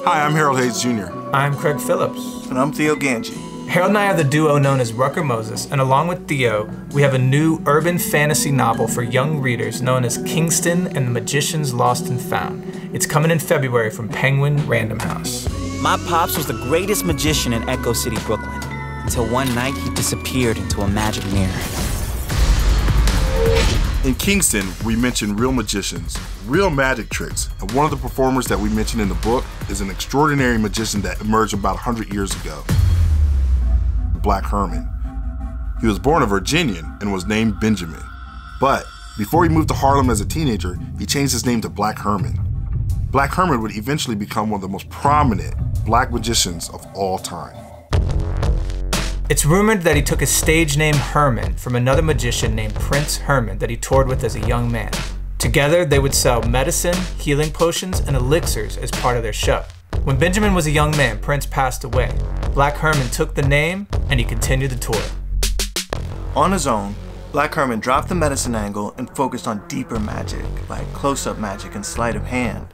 Hi, I'm Harold Hayes Jr. I'm Craig Phillips. And I'm Theo Ganji. Harold and I are the duo known as Rucker Moses, and along with Theo, we have a new urban fantasy novel for young readers known as Kingston and the Magicians Lost and Found. It's coming in February from Penguin Random House. My pops was the greatest magician in Echo City, Brooklyn, until one night he disappeared into a magic mirror. In Kingston, we mention real magicians, real magic tricks, and one of the performers that we mention in the book is an extraordinary magician that emerged about 100 years ago, Black Herman. He was born a Virginian and was named Benjamin. But before he moved to Harlem as a teenager, he changed his name to Black Herman. Black Herman would eventually become one of the most prominent black magicians of all time. It's rumored that he took his stage name Herman from another magician named Prince Herman that he toured with as a young man. Together, they would sell medicine, healing potions, and elixirs as part of their show. When Benjamin was a young man, Prince passed away. Black Herman took the name, and he continued the tour. On his own, Black Herman dropped the medicine angle and focused on deeper magic, like close-up magic and sleight of hand.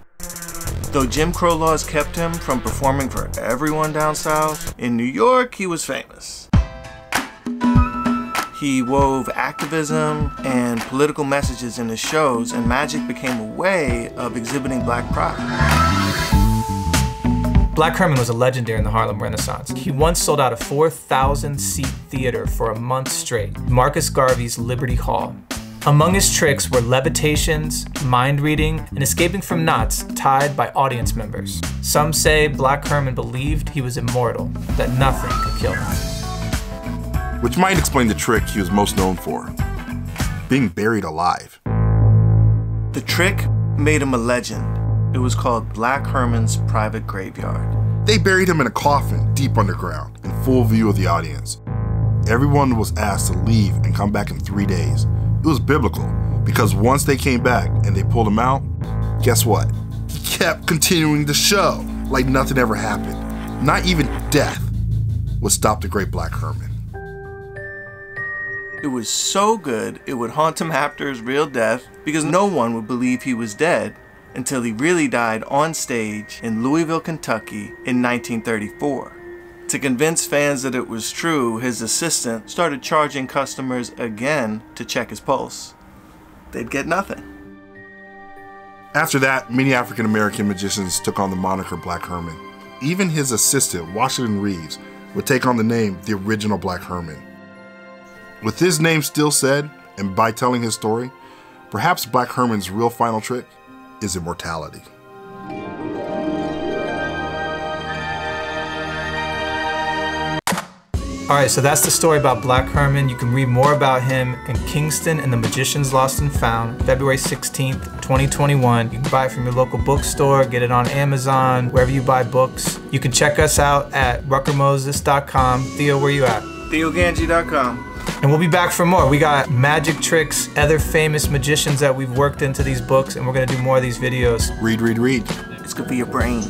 Though Jim Crow laws kept him from performing for everyone down south, in New York he was famous. He wove activism and political messages in his shows, and magic became a way of exhibiting black pride. Black Herman was a legend during the Harlem Renaissance. He once sold out a 4,000-seat theater for a month straight, Marcus Garvey's Liberty Hall. Among his tricks were levitations, mind reading, and escaping from knots tied by audience members. Some say Black Herman believed he was immortal, that nothing could kill him. Which might explain the trick he was most known for, being buried alive. The trick made him a legend. It was called Black Herman's private graveyard. They buried him in a coffin deep underground, in full view of the audience. Everyone was asked to leave and come back in 3 days. It was biblical, because once they came back and they pulled him out, guess what? He kept continuing the show like nothing ever happened. Not even death would stop the great Black Herman. It was so good, it would haunt him after his real death, because no one would believe he was dead until he really died on stage in Louisville, Kentucky in 1934. To convince fans that it was true, his assistant started charging customers again to check his pulse. They'd get nothing. After that, many African-American magicians took on the moniker Black Herman. Even his assistant, Washington Reeves, would take on the name the original Black Herman. With his name still said, and by telling his story, perhaps Black Herman's real final trick is immortality. Alright, so that's the story about Black Herman. You can read more about him in Kingston and the Magicians Lost and Found, February 16th, 2021. You can buy it from your local bookstore, get it on Amazon, wherever you buy books. You can check us out at ruckermoses.com. Theo, where you at? TheoGanji.com. And we'll be back for more. We got magic tricks, other famous magicians that we've worked into these books, and we're gonna do more of these videos. Read, read, read. It's good for your brain.